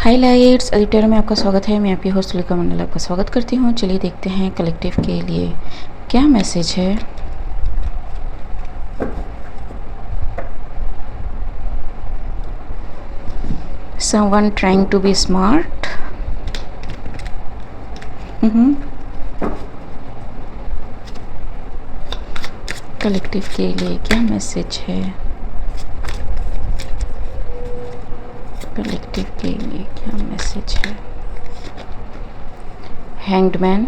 High lights editor में आपका स्वागत है। मैं आपकी होस्ट लिका मंडल आपका स्वागत करती हूँ। चलिए देखते हैं कलेक्टिव के लिए क्या मैसेज है। Someone trying to be smart. Collective के लिए क्या मैसेज है। कलेक्टिव के लिए क्या मैसेज है। हैंग्ड मैन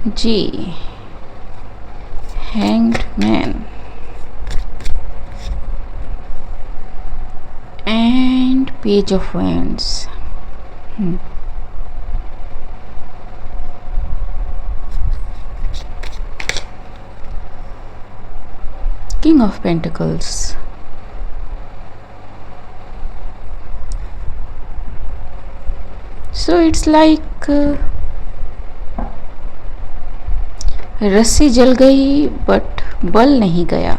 जी, hanged man and page of wands। King of Pentacles, so it's like रस्सी जल गई बट बल नहीं गया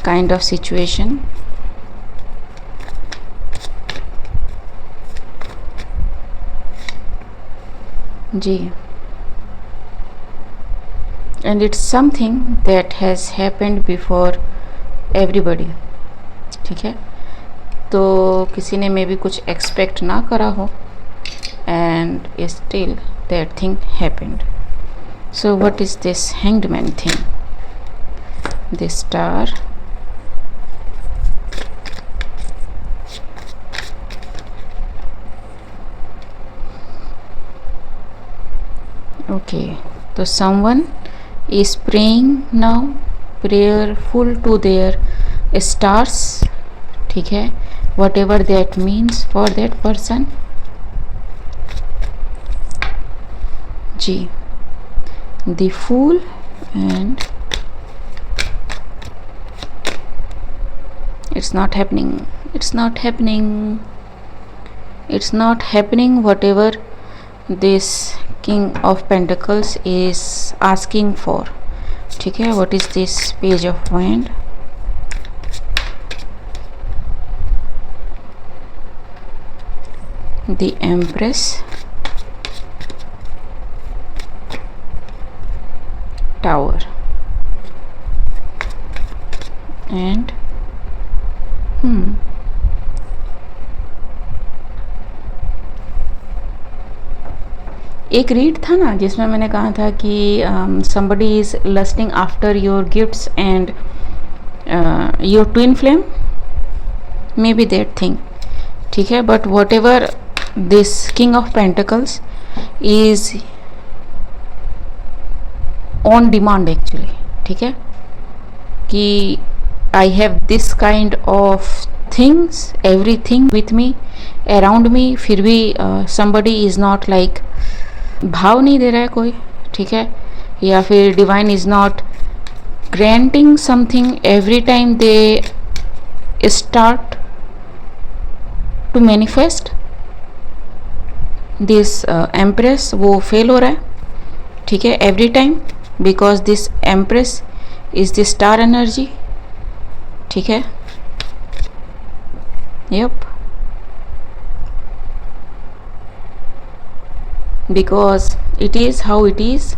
काइंड ऑफ सिचुएशन। जी, and it's something that has happened before everybody। ठीक है, तो किसी ने मे भी कुछ एक्सपेक्ट ना करा हो and still that thing happened। So what is this hanged man thing? The star, okay, so someone is praying now, prayerful to their stars। ठीक है, whatever that means for that person। Ji, the fool and it's not happening, it's not happening, it's not happening whatever this King of Pentacles is asking for। ठीक है, what is this page of wand? The Empress, Tower and एक read था ना जिसमें मैंने कहा था कि somebody is lusting after your gifts and your twin flame, maybe that thing। ठीक है, but whatever this King of Pentacles is on demand actually। ठीक है, कि I have this kind of things, everything with me, around me, फिर भी somebody is not like, भाव नहीं दे रहा है कोई। ठीक है, या फिर divine is not granting something every time they start to manifest this empress, वो फेल हो रहा है। ठीक है, every time, because this empress is the star energy. ठीक है, yup, because it is how it is।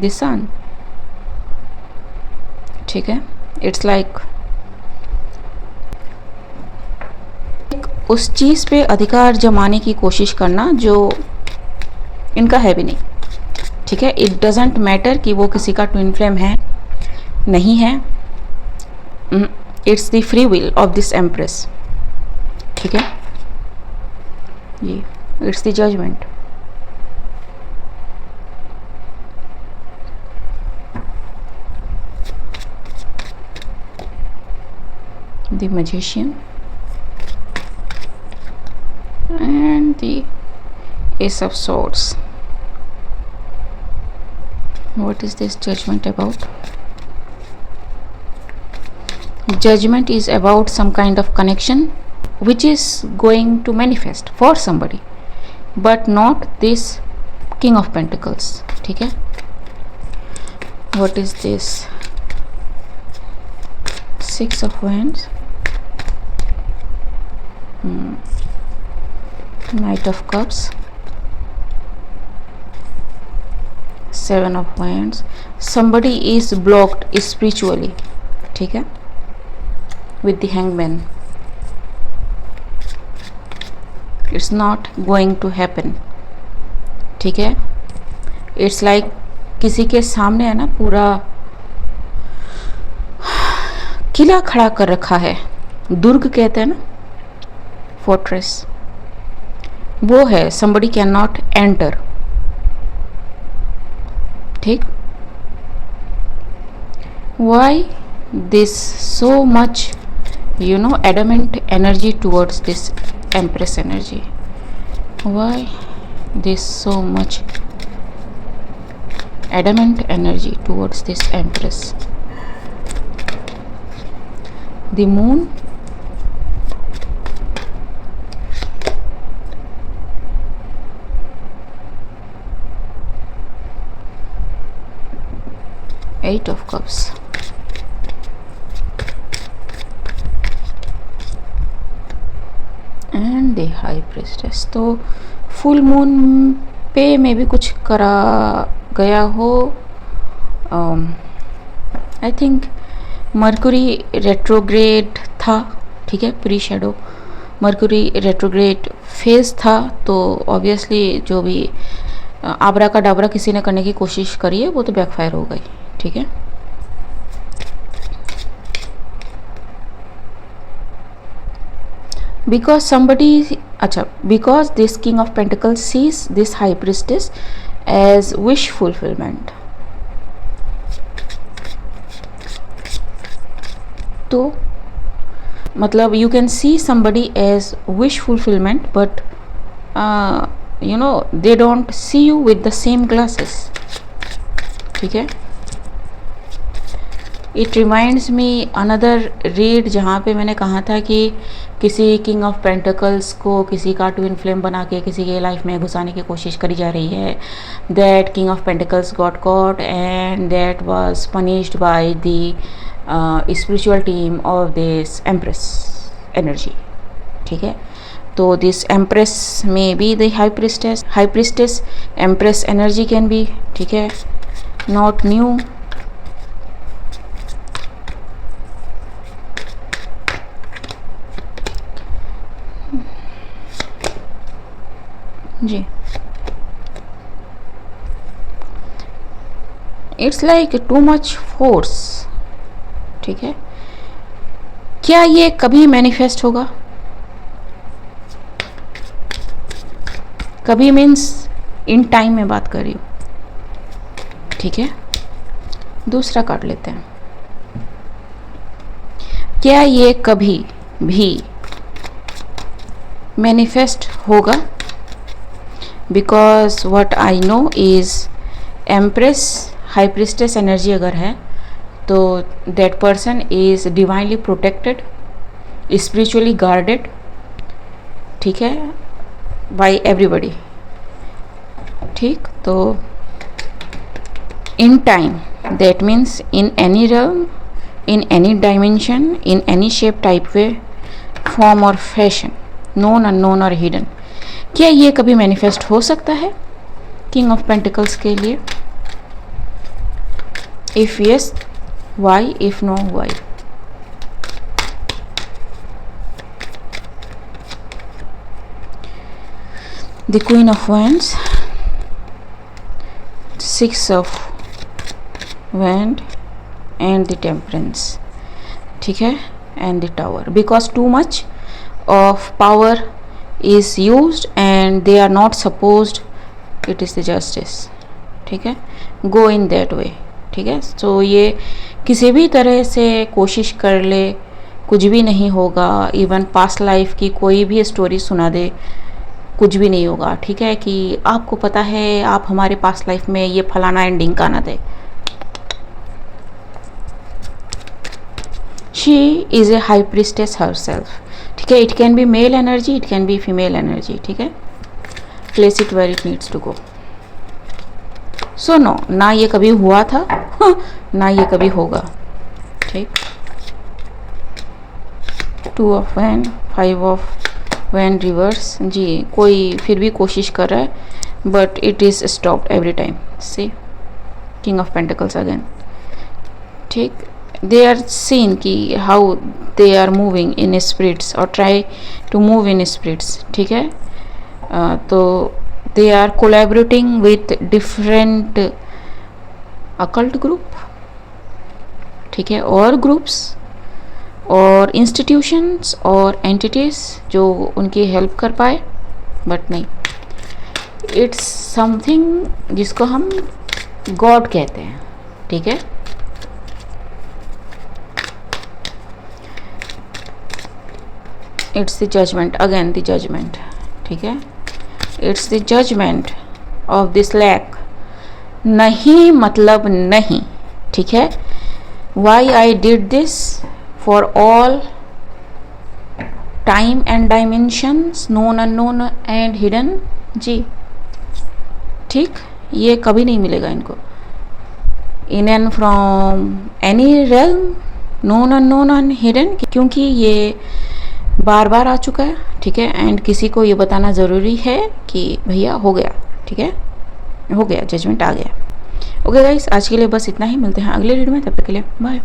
the sun, ठीक है, it's like उस चीज़ पे अधिकार जमाने की कोशिश करना जो इनका है भी नहीं। ठीक है, इट डजेंट मैटर कि वो किसी का ट्विन फ्लेम है नहीं है, it's the free will of this empress. ठीक है जी, it's the judgement. The magician and the Ace of Swords। What is this judgment about? Judgment is about some kind of connection which is going to manifest for somebody, but not this King of Pentacles। ठीक है, what is this 6 of Wands, Knight of Cups, 7 of Wands. Somebody is blocked spiritually, ठीक है, with the Hangman. It's not going to happen, ठीक है. It's like किसी के सामने है ना पूरा किला खड़ा कर रखा है, दुर्ग कहते हैं ना, फोर्ट्रेस, वो है. somebody cannot enter, ठीक. why this so much adamant energy towards this Empress energy? why this so much adamant energy towards this Empress? The Moon, Eight of Cups, and the high priestess. तो full moon पे में भी कुछ करा गया हो. I think Mercury retrograde था, ठीक है, pre shadow Mercury retrograde phase था. तो ऑब्वियसली जो भी आबरा का डाबरा किसी ने करने की कोशिश करी है वो तो बैकफायर हो गई, ठीक है. because somebody, अच्छा, because this King of Pentacles sees this High Priestess as wish fulfillment. तो मतलब you can see somebody as wish fulfillment, but they don't see you with the same glasses, ठीक है. It reminds me another read जहाँ पे मैंने कहा था कि किसी किंग ऑफ पेंटिकल्स को किसी का ट्विन फ्लेम बना के किसी के लाइफ में घुसाने की कोशिश करी जा रही है. That King of Pentacles got caught and that was punished by the spiritual team of this empress energy, ठीक है. तो दिस एम्प्रेस में be the High Priestess empress energy can be, ठीक है, नॉट न्यू. जी, it's like too much force, ठीक है. क्या ये कभी मैनिफेस्ट होगा? कभी मीन्स इन टाइम में बात कर रही हूँ, ठीक है. दूसरा कार्ड लेते हैं. क्या ये कभी भी मैनिफेस्ट होगा? Because what I know is empress high priestess energy अगर है तो that person is divinely protected, spiritually guarded, ठीक है, बाय एवरीबडी, ठीक. तो in time, that means in any realm, in any dimension, in any shape, type, way, form और fashion, known, unknown और hidden. क्या ये कभी मैनिफेस्ट हो सकता है किंग ऑफ पेंटिकल्स के लिए? If yes, why? If no, why? The Queen of Wands, 6 of wand and the Temperance, ठीक है, and the Tower. Because too much of power is used and they are not supposed, it is the justice, ठीक है, go in that way, ठीक है. तो ये किसी भी तरह से कोशिश कर ले कुछ भी नहीं होगा. इवन पास्ट लाइफ की कोई भी स्टोरी सुना दे कुछ भी नहीं होगा, ठीक है, कि आपको पता है आप हमारे पास्ट लाइफ में ये फलाना एंडिंग का ना दे. She is a high priestess herself, ठीक है. It can be male energy, it can be female energy, ठीक है. Place it where it needs to go. So no, ना ये कभी हुआ था ना ये कभी होगा, ठीक. 2 ऑफ वैन, 5 ऑफ वैन रिवर्स जी। कोई फिर भी कोशिश कर रहा है but it is stopped every time. See king of pentacles again, ठीक। दे आर सीन कि how they are moving in spirits और try to move in spirits, ठीक है। तो they are collaborating with different occult group, ठीक है, और groups और इंस्टीट्यूशंस और एंटिटीज जो उनकी हेल्प कर पाए, बट नहीं, इट्स समथिंग जिसको हम गॉड कहते हैं, ठीक है। It's the judgement, again the judgement, ठीक है। It's the judgement of this lack, नहीं मतलब नहीं, ठीक है। Why I did this for all time and dimensions, known unknown and hidden जी, ठीक। ये कभी नहीं मिलेगा इनको in and from any realm, known unknown and hidden, क्योंकि ये बार बार आ चुका है, ठीक है। एंड किसी को ये बताना ज़रूरी है कि भैया हो गया, ठीक है, हो गया, जजमेंट आ गया। ओके गाइस, आज के लिए बस इतना ही, मिलते हैं अगले वीडियो में, तब तक के लिए बाय।